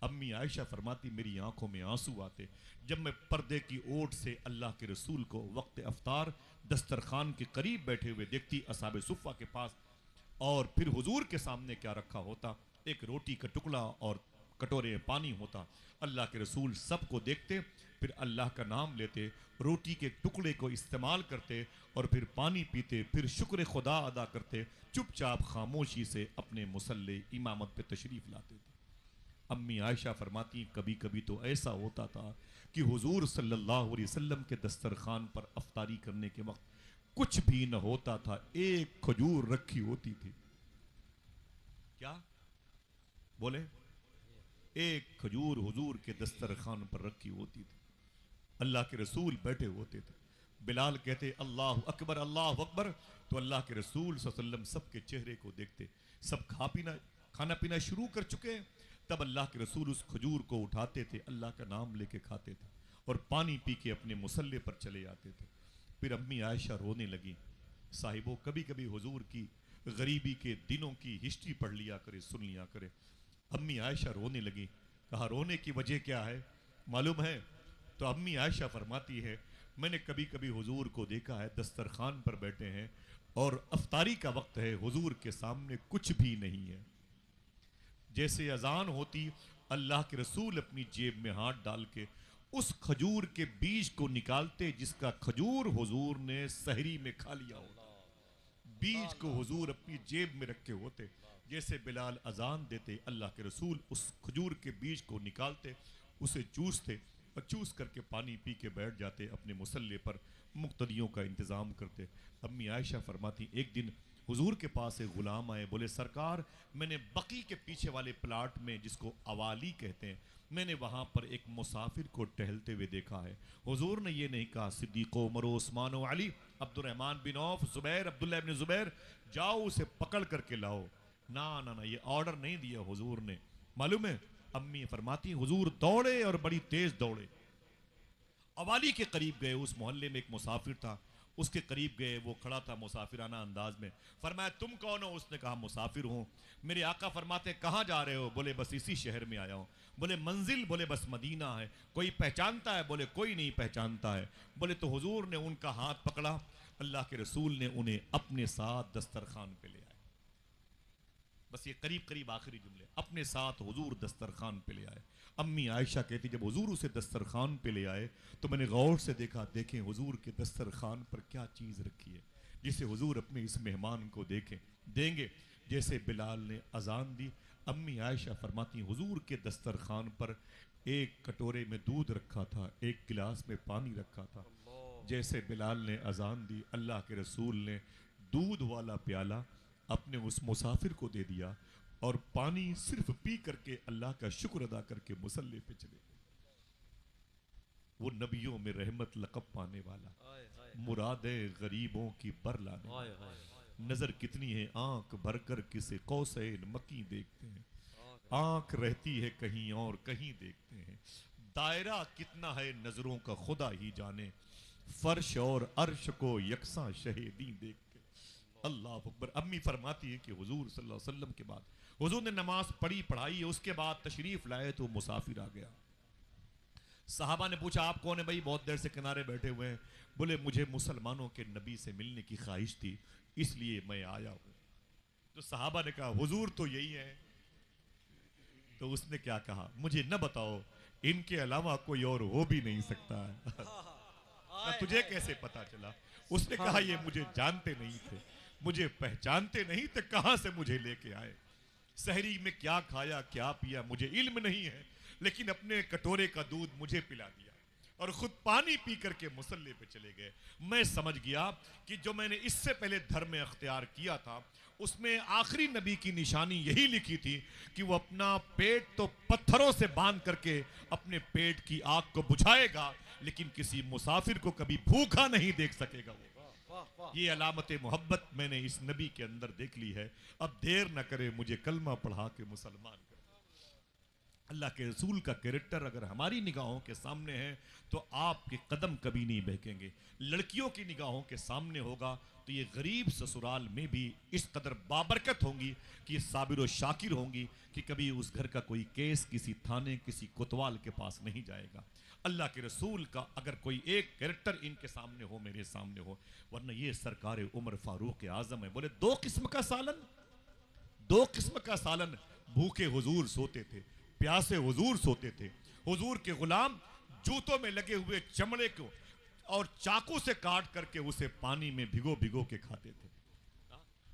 امی عائشہ فرماتی میری آنکھوں میں آنسو آتے جب میں پردے کی اوٹ سے اللہ کے رسول کو وقت افطار دسترخوان کے قریب بیٹھے ہوئے دیکھتی، اصحاب صفہ کے پاس، اور پھر حضور کے سامنے کیا رکھا ہوتا، ایک روٹی کا ٹکڑا اور کٹورے میں پانی ہوتا۔ اللہ کے رسول سب کو دیکھتے، پھر اللہ کا نام لیتے، روٹی کے ٹکڑے کو استعمال کرتے اور پھر پانی پیتے، پھر شکر خدا ادا کرتے، چپ چاپ خاموشی سے اپنے مصلی امامت پہ تشریف لاتے تھے۔ امی عائشہ فرماتی کبھی کبھی تو ایسا ہوتا تھا کہ حضور صلی اللہ علیہ وسلم کے دسترخوان پر افطاری کرنے کے وقت کچھ بھی نہ ہوتا تھا، ایک کھجور رکھی ہوتی تھی۔ کیا بولے؟ ایک کھجور حضور کے دسترخوان پر رکھی ہوتی تھی۔ اللہ کے رسول بیٹھے ہوتے تھے، بلال کہتے اللہ اکبر اللہ اکبر، تو اللہ کے رسول صلی اللہ علیہ وسلم سب کے چہرے کو دیکھتے، سب کھانا پینا شروع کر چکے، تب اللہ کے رسول اس کھجور کو اٹھاتے تھے، اللہ کا نام لے کے کھاتے تھے اور پانی پی کے اپنے مصلی پر چلے جاتے تھے۔ پھر امی عائشہ رونے لگی، صاحبوں کبھی کبھی حضور کی غریبی کے دنوں کی ہسٹری پڑھ لیا کرے، سن لیا کرے۔ امی عائشہ رونے لگی، کہا رونے کی وجہ کیا ہے معلوم ہے؟ تو امی عائشہ فرماتی ہے میں نے کبھی کبھی حضور کو دیکھا ہے دسترخوان پر بیٹھے ہیں اور افطاری کا وقت ہے، حضور کے سامنے کچھ بھی نہیں ہے، جیسے اذان ہوتی اللہ کے رسول اپنی جیب میں ہاتھ ڈال کے اس کھجور کے بیج کو نکالتے جس کا کھجور حضور نے سحری میں کھا لیا ہوتا، بیج کو حضور اپنی جیب میں رکھے ہوتے، جیسے بلال اذان دیتے اللہ کے رسول اس کھجور کے بیج کو نکالتے، اسے چوستے اور چوس کر کے پانی پی کے بیٹھ جاتے، اپنے مصلی پر مقتدیوں کا انتظام کرتے۔ امی عائشہ فرماتی ایک دن حضور کے پاس ایک غلام آئے، بولے سرکار میں نے بقی کے پیچھے والے پلاٹ میں جس کو اوالی کہتے ہیں، میں نے وہاں پر ایک مسافر کو ٹہلتے ہوئے دیکھا ہے۔ حضور نے یہ نہیں کہا صدیق و عمر و عثمان و علی، عبد الرحمن بن عوف، زبیر، عبداللہ بن زبیر، جاؤ اسے پکڑ کر کے لاؤ، نہ یہ آرڈر نہیں دیا حضور نے۔ معلوم ہے امی فرماتی حضور دوڑے اور بڑی تیز دوڑے، اوالی کے قریب گئے، اس محلے میں ایک مسافر تھا، اس کے قریب گئے، وہ کھڑا تھا مسافرانہ انداز میں، فرمایا تم کون ہو؟ اس نے کہا مسافر ہوں۔ میرے آقا فرماتے کہاں جا رہے ہو؟ بولے بس اسی شہر میں آیا ہوں۔ بولے منزل؟ بولے بس مدینہ ہے۔ کوئی پہچانتا ہے؟ بولے کوئی نہیں پہچانتا ہے۔ بولے تو حضور نے ان کا ہاتھ پکڑا، اللہ کے رسول نے انہیں اپنے ساتھ دسترخوان پہ لے آئے۔ بس یہ قریب آخری جملے، اپنے ساتھ حضور دسترخوان پہ لے آئے۔ امی عائشہ کہتی جب حضور اسے دسترخوان پہ لے آئے تو میں نے غور سے دیکھا، دیکھیں حضور کے دسترخوان پر کیا چیز رکھی ہے جسے حضور اپنے اس مہمان کو دیں گے۔ جیسے بلال نے اذان دی، امی عائشہ فرماتی حضور کے دسترخوان پر ایک کٹورے میں دودھ رکھا تھا، ایک گلاس میں پانی رکھا تھا۔ جیسے بلال نے اذان دی، اللہ کے رسول نے دودھ والا پیالہ اپنے اس مسافر کو دے دیا اور پانی صرف پی کر کے اللہ کا شکر ادا کر کے مصلی پہ چلے گئے۔ وہ نبیوں میں رحمت لقب پانے والا، مرادیں غریبوں کی بر لانے والا، نظر کتنی ہے آنکھ بھر کر کسے قوسین مکی دیکھتے ہیں، آنکھ رہتی ہے کہیں اور کہیں دیکھتے ہیں، دائرہ کتنا ہے نظروں کا خدا ہی جانے، فرش اور عرش کو یکساں شہیدیں دیکھتے۔ اللہ اکبر۔ امی فرماتی ہے کہ حضور صلی اللہ علیہ وسلم کے بعد حضور نے نماز پڑھائی، اس کے بعد تشریف لائے تو مسافر آ گیا۔ صحابہ نے پوچھا آپ کون ہیں بھائی؟ بہت دیر سے کنارے بیٹھے ہوئے ہیں۔ بولے مجھے مسلمانوں کے نبی سے ملنے کی خواہش تھی اس لیے میں آیا ہوں۔ تو صحابہ نے کہا حضور تو یہی ہے۔ تو اس نے کیا کہا؟ مجھے نہ بتاؤ، ان کے علاوہ کوئی اور ہو بھی نہیں سکتا ہے۔ تجھے کیسے پتا چلا؟ اس نے کہا یہ مجھے جانتے نہیں تھے، مجھے پہچانتے نہیں تھے، کہاں سے مجھے لے کے آئے؟ سحری میں کیا کھایا کیا پیا مجھے علم نہیں ہے، لیکن اپنے کٹورے کا دودھ مجھے پلا دیا اور خود پانی پی کر کے مصلی پہ چلے گئے۔ میں سمجھ گیا کہ جو میں نے اس سے پہلے دھرم اختیار کیا تھا اس میں آخری نبی کی نشانی یہی لکھی تھی کہ وہ اپنا پیٹ تو پتھروں سے باندھ کر کے اپنے پیٹ کی آگ کو بجھائے گا، لیکن کسی مسافر کو کبھی بھوکا نہیں دیکھ سکے گا۔ یہ علامت محبت میں نے اس نبی کے اندر دیکھ لی ہے۔ اب دیر نہ کرے، مجھے کلمہ پڑھا کے مسلمان کر۔ اللہ کے رسول کا کریکٹر اگر ہماری نگاہوں کے سامنے ہے تو آپ کے قدم کبھی نہیں بہکیں گے. لڑکیوں کی نگاہوں کے سامنے ہوگا تو یہ غریب سسرال میں بھی اس قدر بابرکت ہوں گی کہ یہ صابر و شاکر ہوں گی کہ کبھی اس گھر کا کوئی کیس کسی تھانے کسی کوتوال کے پاس نہیں جائے گا. اللہ کے رسول کا اگر کوئی ایک کریکٹر ان کے سامنے ہو میرے سامنے ہو، ورنہ یہ سرکار عمر فاروق اعظم ہے. بولے دو قسم کا سالن. بھوکے حضور سوتے تھے، پیاسے حضور سوتے تھے. حضور کے غلام جوتوں میں لگے ہوئے چمڑے کو اور چاقو سے کاٹ کر کے اسے پانی میں بھگو بھگو کے کھاتے تھے.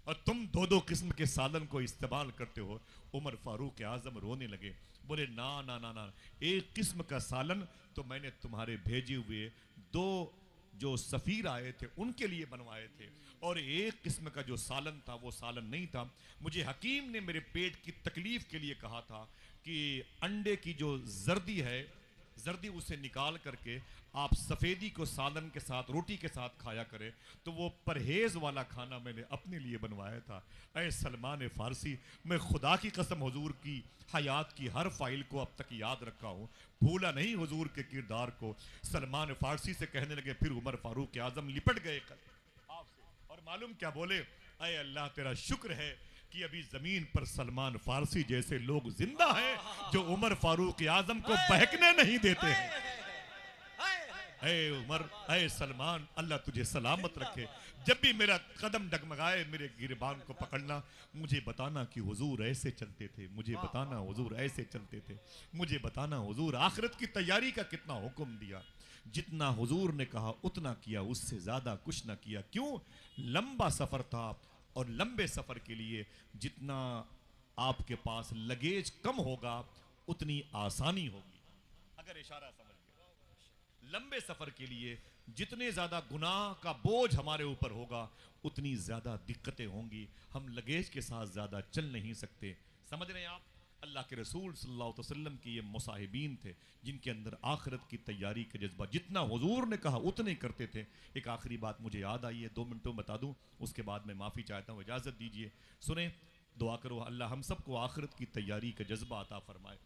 اور تم دو قسم کے سالن کو استعمال کرتے ہو. عمر فاروق اعظم رونے لگے. بولے نا نا نا نا، ایک قسم کا سالن تو میں نے تمہارے بھیجے ہوئے دو جو سفیر آئے تھے ان کے لیے بنوائے تھے، اور ایک قسم کا جو سالن تھا وہ سالن نہیں تھا. مجھے حکیم نے میرے پیٹ کی تکلیف کے لیے کہا تھا کہ انڈے کی جو زردی ہے، زردی اسے نکال کر کے آپ سفیدی کو سالن کے ساتھ روٹی کے ساتھ کھایا کرے. تو وہ پرہیز والا کھانا میں نے اپنے لیے بنوایا تھا. اے سلمان فارسی، میں خدا کی قسم حضور کی حیات کی ہر فائل کو اب تک یاد رکھا ہوں، بھولا نہیں حضور کے کردار کو. سلمان فارسی سے کہنے لگے. پھر عمر فاروق اعظم لپٹ گئے آپ سے اور معلوم کیا بولے؟ اے اللہ تیرا شکر ہے کہ ابھی زمین پر سلمان فارسی جیسے لوگ زندہ ہیں جو عمر فاروق اعظم کو بہکنے نہیں دیتے ہیں. اے عمر، اے سلمان، اللہ تجھے سلامت رکھے. جب بھی میرا قدم ڈگمگائے میرے گریبان کو پکڑنا، مجھے بتانا کہ حضور ایسے چلتے تھے، مجھے بتانا حضور ایسے چلتے تھے، مجھے بتانا حضور آخرت کی تیاری کا کتنا حکم دیا. جتنا حضور نے کہا اتنا کیا، اس سے زیادہ کچھ نہ کیا. کیوں؟ لمبا سفر تھا، اور لمبے سفر کے لیے جتنا آپ کے پاس لگیج کم ہوگا اتنی آسانی ہوگی. اگر اشارہ سمجھ گئے، لمبے سفر کے لیے جتنے زیادہ گناہ کا بوجھ ہمارے اوپر ہوگا اتنی زیادہ دقتیں ہوں گی. ہم لگیج کے ساتھ زیادہ چل نہیں سکتے. سمجھ رہے ہیں آپ؟ اللہ کے رسول صلی اللہ علیہ وسلم کے یہ مصاحبین تھے جن کے اندر آخرت کی تیاری کا جذبہ، جتنا حضور نے کہا اتنے کرتے تھے. ایک آخری بات مجھے یاد آئی ہے، 2 منٹوں میں بتا دوں، اس کے بعد میں معافی چاہتا ہوں، اجازت دیجئے. سنیں، دعا کرو اللہ ہم سب کو آخرت کی تیاری کا جذبہ عطا فرمائے.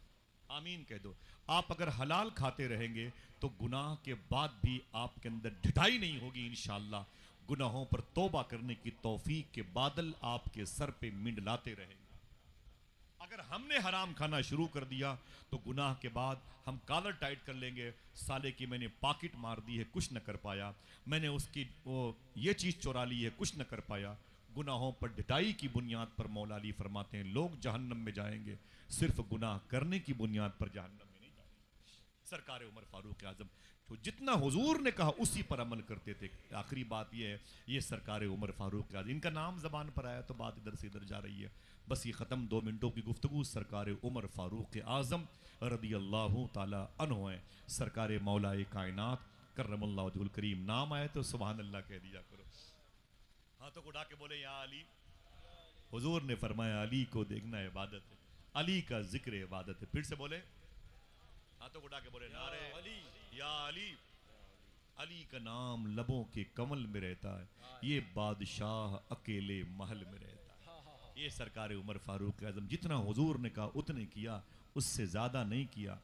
آمین کہہ دو. آپ اگر حلال کھاتے رہیں گے تو گناہ کے بعد بھی آپ کے اندر ڈھٹائی نہیں ہوگی انشاءاللہ. گناہوں پر توبہ کرنے کی توفیق کے بادل آپ کے سر پہ منڈلاتے رہیں گے. اگر ہم نے حرام کھانا شروع کر دیا تو گناہ کے بعد ہم کالر ٹائٹ کر لیں گے. سالے کی میں نے پاکٹ مار دی ہے، کچھ نہ کر پایا. میں نے اس کی یہ چیز چورا لی ہے، کچھ نہ کر پایا. گناہوں پر ڈٹائی کی بنیاد پر مولا علی فرماتے ہیں لوگ جہنم میں جائیں گے، صرف گناہ کرنے کی بنیاد پر جہنم میں نہیں جائیں گے. سرکار عمر فاروق اعظم تو جتنا حضور نے کہا اسی پر عمل کرتے تھے. آخری بات یہ ہے، یہ سرکار عمر فاروق اعظم، ان کا نام زبان پر آیا تو بات ادھر سے ادھر جا رہی ہے. بس یہ ختم 2 منٹوں کی گفتگو. سرکار عمر فاروق اعظم رضی اللہ تعالی عنہ ہیں. سرکار مولا کائنات کرم اللہ وجہ الکریم. نام آئے تو سبحان اللہ کہہ دیا کرو. ہاتھوں کو اٹھا کے بولے یا علی. حضور نے فرمایا علی کو دیکھنا عبادت ہے، علی کا ذکر عبادت ہے. پھر سے بولے، ہاتھوں کو اٹھا کے بولے نعرہ علی یا علی. علی کا نام لبوں کے کمل میں رہتا ہے، یہ بادشاہ اکیلے محل میں رہتا ہے. یہ سرکار عمر فاروق اعظم جتنا حضور نے کہا اتنے کیا، اس سے زیادہ نہیں کیا،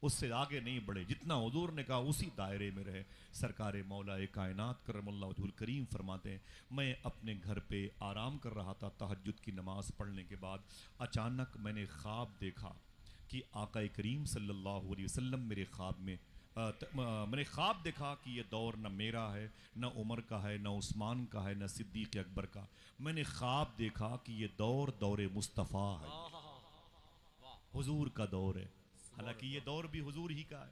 اس سے آگے نہیں بڑھے. جتنا حضور نے کہا اسی دائرے میں رہے. سرکار مولا کائنات کرم اللہ وجہ الکریم فرماتے ہیں میں اپنے گھر پہ آرام کر رہا تھا تہجد کی نماز پڑھنے کے بعد. اچانک میں نے خواب دیکھا کہ آقا کریم صلی اللہ علیہ وسلم میرے خواب میں میں نے خواب دیکھا کہ یہ دور نہ میرا ہے، نہ عمر کا ہے، نہ عثمان کا ہے، نہ صدیق اکبر کا. میں نے خواب دیکھا کہ یہ دور مصطفیٰ ہے، حضور کا دور ہے. حالانکہ یہ دور بھی حضور ہی کا ہے.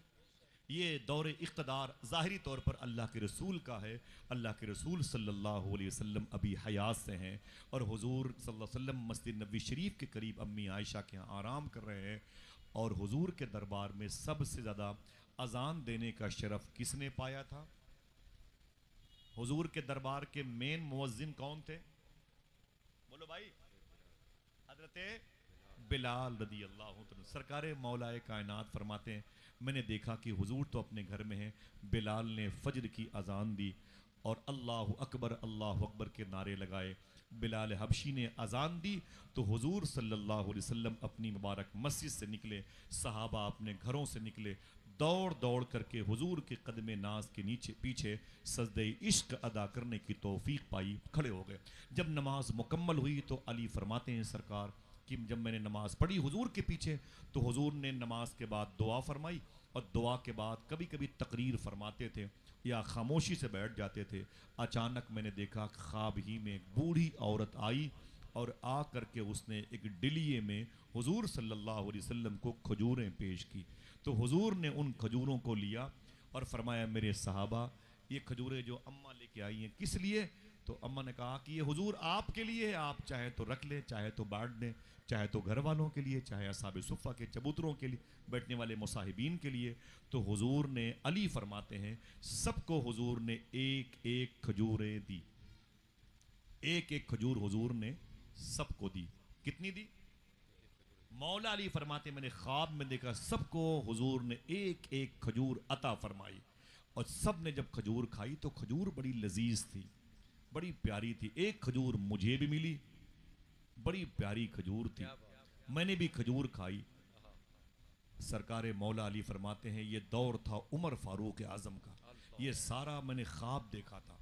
یہ دور اقتدار ظاہری طور پر اللہ کے رسول کا ہے. اللہ کے رسول صلی اللہ علیہ وسلم ابھی حیات سے ہیں اور حضور صلی اللہ علیہ وسلم مسجد نبوی شریف کے قریب امی عائشہ کے ہاں آرام کر رہے ہیں. اور حضور کے دربار میں سب سے زیادہ اذان دینے کا شرف کس نے پایا تھا؟ حضور کے دربار کے مین مؤذن کون تھے؟ بولو بھائی. حضرت بلال رضی اللہ عنہ. سرکار مولا کائنات فرماتے ہیں میں نے دیکھا کہ حضور تو اپنے گھر میں ہیں، بلال نے فجر کی اذان دی اور اللہ اکبر کے نعرے لگائے. بلال حبشی نے اذان دی تو حضور صلی اللہ علیہ وسلم اپنی مبارک مسجد سے نکلے، صحابہ اپنے گھروں سے نکلے، دوڑ دوڑ کر کے حضور کے قدم ناز کے نیچے پیچھے سجدہ عشق ادا کرنے کی توفیق پائی، کھڑے ہو گئے۔ جب نماز مکمل ہوئی تو علی فرماتے ہیں سرکار کہ جب میں نے نماز پڑھی حضور کے پیچھے تو حضور نے نماز کے بعد دعا فرمائی، اور دعا کے بعد کبھی کبھی تقریر فرماتے تھے یا خاموشی سے بیٹھ جاتے تھے۔ اچانک میں نے دیکھا کہ خواب ہی میں ایک بوڑھی عورت آئی اور آ کر کے اس نے ایک ڈلیے میں حضور صلی اللہ علیہ وسلم کو کھجوریں پیش کی، تو حضور نے ان کھجوروں کو لیا اور فرمایا میرے صحابہ یہ کھجوریں جو اماں لے کے آئی ہیں کس لیے؟ تو اماں نے کہا کہ یہ حضور آپ کے لیے ہے، آپ چاہے تو رکھ لیں، چاہے تو بانٹ دیں، چاہے تو گھر والوں کے لیے، چاہے اصحاب صفہ کے چبوتروں کے لیے، بیٹھنے والے مصاحبین کے لیے۔ تو حضور نے، علی فرماتے ہیں، سب کو حضور نے ایک ایک کھجوریں دی، ایک ایک کھجور حضور نے سب کو دی۔ کتنی دی؟ مولا علی فرماتے ہیں میں نے خواب میں دیکھا سب کو حضور نے ایک ایک کھجور عطا فرمائی، اور سب نے جب کھجور کھائی تو کھجور بڑی لذیذ تھی، بڑی پیاری تھی۔ ایک کھجور مجھے بھی ملی، بڑی پیاری کھجور تھی، میں نے بھی کھجور کھائی۔ سرکار مولا علی فرماتے ہیں یہ دور تھا عمر فاروق اعظم کا، یہ سارا میں نے خواب دیکھا تھا۔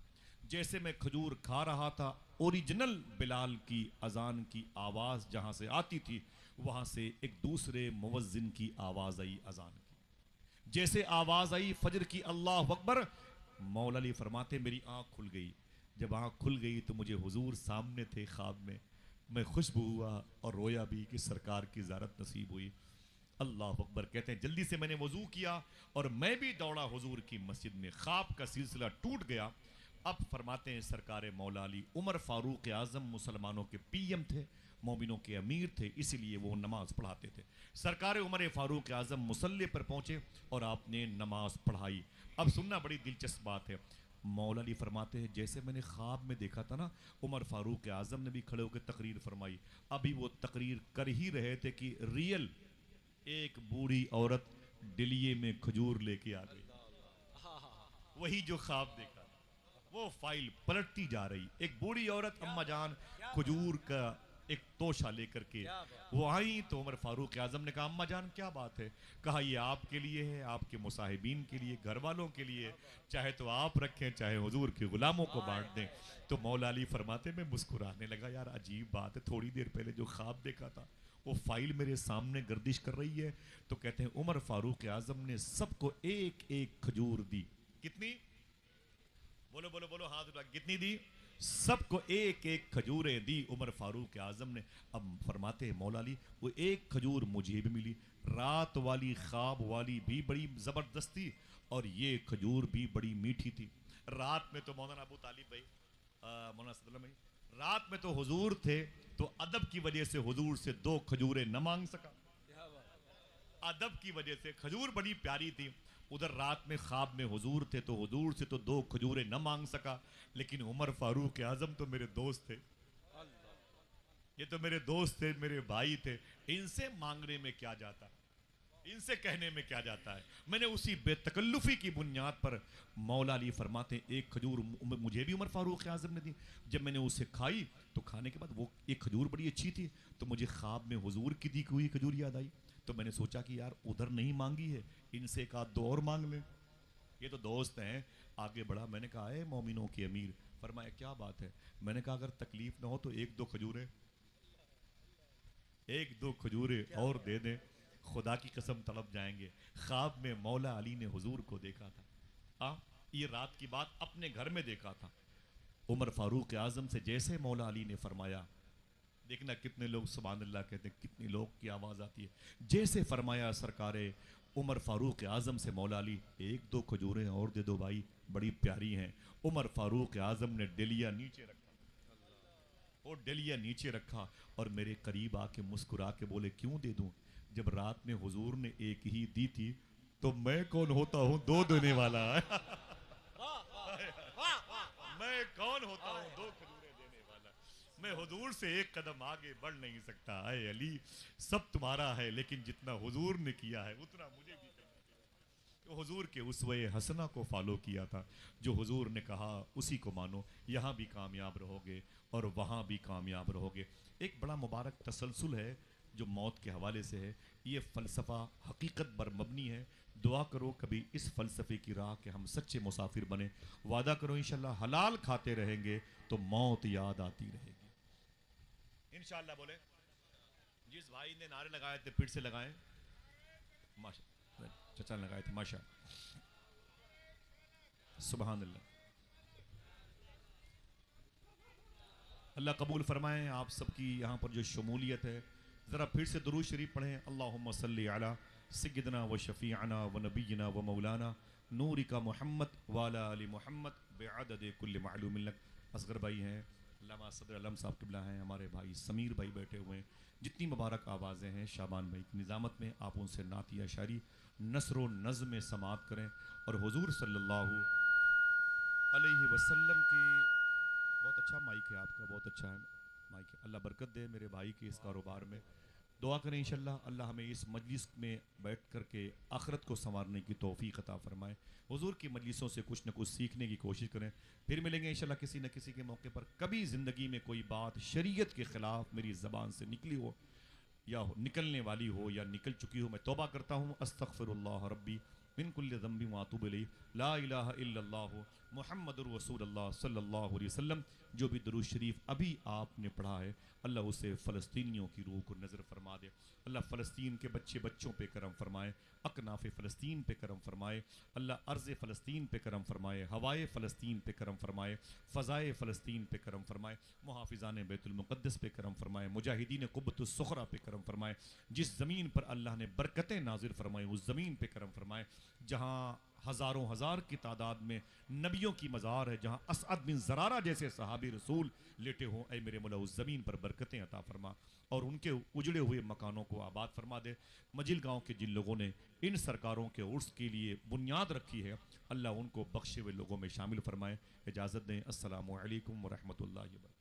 جیسے میں کھجور کھا رہا تھا، اوریجنل بلال کی اذان کی آواز جہاں سے آتی تھی وہاں سے ایک دوسرے مؤذن کی آواز آئی اذان کی۔ جیسے آواز آئی فجر کی اللہ اکبر، مولا علی فرماتے میری آنکھ کھل گئی۔ جب آنکھ کھل گئی تو مجھے حضور سامنے تھے خواب میں خوشبو ہوا اور رویا بھی کہ سرکار کی زیارت نصیب ہوئی۔ اللہ اکبر کہتے ہیں جلدی سے میں نے وضو کیا اور میں بھی دوڑا حضور کی مسجد میں، خواب کا سلسلہ ٹوٹ گیا۔ اب فرماتے ہیں سرکار مولا علی، عمر فاروق اعظم مسلمانوں کے پی ایم تھے، مومنوں کے امیر تھے، اس لیے وہ نماز پڑھاتے تھے۔ سرکار عمر فاروق اعظم مصلی پر پہنچے اور آپ نے نماز پڑھائی۔ اب سننا بڑی دلچسپ بات ہے، مولا علی فرماتے ہیں جیسے میں نے خواب میں دیکھا تھا نا، عمر فاروق اعظم نے بھی کھڑے ہو کے تقریر فرمائی۔ ابھی وہ تقریر کر ہی رہے تھے کہ ریئل ایک بوڑھی عورت ڈلیے میں کھجور لے کے آ گئی، وہی جو خواب دیکھا، وہ فائل پلٹتی جا رہی، ایک بوڑھی عورت اماں جان کھجور کا ایک توشہ لے کر کے وہ آئی تو عمر فاروق اعظم نے کہا اماں جان کیا بات ہے؟ کہا یہ آپ کے لیے ہے، آپ کے مصاحبین کے لیے، گھر والوں کے لیے، چاہے تو آپ رکھیں چاہے حضور کے غلاموں کو بانٹ دیں۔ تو مولا علی فرماتے میں مسکرانے لگا، یار عجیب بات ہے، تھوڑی دیر پہلے جو خواب دیکھا تھا وہ فائل میرے سامنے گردش کر رہی ہے۔ تو کہتے ہیں عمر فاروق اعظم نے سب کو ایک ایک کھجور دی۔ کتنی؟ بولو بولو بولو، ہاتھ اٹھا، کتنی دی؟ سب کو ایک ایک کھجوریں دی عمر فاروق اعظم نے۔ اب فرماتے ہیں مولا علی وہ ایک کھجور مجھے بھی ملی، رات والی خواب والی بھی بڑی زبردست تھی اور یہ کھجور بھی بڑی میٹھی تھی۔ رات میں تو مولانا ابو طالب بھائی، مولانا صدر بھائی، رات میں تو حضور تھے تو ادب کی وجہ سے حضور سے 2 کھجوریں نہ مانگ سکا، ادب کی وجہ سے کھجور بڑی پیاری تھی۔ ادھر رات میں خواب میں حضور تھے تو حضور سے تو 2 کھجوریں نہ مانگ سکا، لیکن عمر فاروق اعظم تو میرے دوست تھے، یہ تو میرے دوست تھے، میرے بھائی تھے، ان سے مانگنے میں کیا جاتا ہے، ان سے کہنے میں کیا جاتا ہے۔ میں نے اسی بے تکلفی کی بنیاد پر مولا علی فرماتے ہیں ایک کھجور مجھے بھی عمر فاروق اعظم نے دی۔ جب میں نے اسے کھائی تو کھانے کے بعد وہ ایک کھجور بڑی اچھی تھی تو مجھے خواب میں حضور کی دی ہوئی کھجور یاد آئی، تو میں نے سوچا کہ یار ادھر نہیں مانگی ہے، ان سے ایک آدھ 2 اور مانگ لیں، یہ تو دوست ہیں۔ آگے بڑھا، میں نے کہا اے مومنوں کے امیر، فرمایا کیا بات ہے؟ میں نے کہا اگر تکلیف نہ ہو تو 1-2 کھجوریں، 1-2 کھجوریں اور دے دیں، خدا کی قسم تڑپ جائیں گے۔ خواب میں مولا علی نے حضور کو دیکھا تھا، یہ رات کی بات اپنے گھر میں دیکھا تھا۔ عمر فاروق اعظم سے جیسے مولا علی نے فرمایا، دیکھنا کتنے لوگ سبحان اللہ کہتے ہیں، کتنی لوگ کی آواز آتی ہے، جیسے فرمایا سرکار عمر فاروق اعظم سے مولا علی 1-2 کھجوریں اور دے دو بھائی، بڑی پیاری ہیں۔ عمر فاروق اعظم نے ڈلیا نیچے رکھا، وہ ڈلیا نیچے رکھا اور میرے قریب آ کے مسکرا کے بولے کیوں دے دوں؟ جب رات میں حضور نے 1 ہی دی تھی تو میں کون ہوتا ہوں 2 دینے والا؟ میں کون ہوتا ہوں 2 کھجوریں دینے والا؟ میں حضور سے 1 قدم آگے بڑھ نہیں سکتا۔ اے علی سب تمہارا ہے لیکن جتنا حضور نے کیا ہے اتنا مجھے بھی کرنا چاہیے۔ تو حضور کے اسوہ حسنہ کو فالو کیا تھا، جو حضور نے کہا اسی کو مانو، یہاں بھی کامیاب رہو گے اور وہاں بھی کامیاب رہو گے۔ ایک بڑا مبارک تسلسل ہے جو موت کے حوالے سے ہے، یہ فلسفہ حقیقت پر مبنی ہے۔ دعا کرو کبھی اس فلسفے کی راہ کہ ہم سچے مسافر بنیں، وعدہ کرو انشاءاللہ حلال کھاتے رہیں گے تو موت یاد آتی رہے گی انشاءاللہ۔ بولے جس بھائی نے نعرے لگائے تھے پھر سے لگائیں، ماشاء چچا نے لگائے تھے، ماشاء سبحان اللہ۔ اللہ قبول فرمائیں آپ سب کی یہاں پر جو شمولیت ہے۔ ذرا پھر سے درود شریف پڑھیں، اللہم صلی علی سیدنا و شفیعنا و نبینا و مولانا نورک محمد وعلی آل محمد بعدد کل معلوم لک۔ اصغر بھائی ہیں، علامہ صدر علم صاحب قبلہ ہیں، ہمارے بھائی سمیر بھائی بیٹھے ہوئے ہیں، جتنی مبارک آوازیں ہیں شعبان بھائی کی نظامت میں، آپ ان سے نعتیہ شاعری نثر و نظم سماعت کریں اور حضور صلی اللہ علیہ وسلم کی، بہت اچھا مائک ہے آپ کا، بہت اچھا ہے مائک ہے، اللہ برکت دے میرے بھائی کے اس کاروبار میں۔ دعا کریں انشاءاللہ اللہ ہمیں اس مجلس میں بیٹھ کر کے آخرت کو سنوارنے کی توفیق عطا فرمائے۔ حضور کی مجلسوں سے کچھ نہ کچھ سیکھنے کی کوشش کریں۔ پھر ملیں گے انشاءاللہ کسی نہ کسی کے موقع پر۔ کبھی زندگی میں کوئی بات شریعت کے خلاف میری زبان سے نکلی ہو یا نکلنے والی ہو یا نکل چکی ہو، میں توبہ کرتا ہوں، استغفر اللہ ربی من کل ذنب واتوب الیہ، لا الہ الا اللہ محمد رسول اللہ صلی اللہ علیہ وسلم۔ جو بھی درود شریف ابھی آپ نے پڑھا ہے اللہ اسے فلسطینیوں کی روح کو نظر فرما دے، اللہ فلسطین کے بچوں پہ کرم فرمائے، اکناف فلسطین پہ کرم فرمائے، اللہ ارض فلسطین پہ کرم فرمائے، ہوائے فلسطین پہ کرم فرمائے، فضائے فلسطین پہ کرم فرمائے، محافظان بیت المقدس پہ کرم فرمائے، مجاہدین قبۃ الصخرہ پہ کرم فرمائے۔ جس زمین پر اللہ نے برکتیں نازل فرمائے اس زمین پہ کرم فرمائے، جہاں ہزاروں ہزار کی تعداد میں نبیوں کی مزار ہے، جہاں اسعد بن زرارہ جیسے صحابی رسول لیٹے ہوں، اے میرے مولا اس زمین پر برکتیں عطا فرما اور ان کے اجڑے ہوئے مکانوں کو آباد فرما دے۔ مجل گاؤں کے جن لوگوں نے ان سرکاروں کے عرس کے لیے بنیاد رکھی ہے اللہ ان کو بخشے ہوئے لوگوں میں شامل فرمائے۔ اجازت دیں، السلام علیکم ورحمۃ اللہ وبرکاتہ۔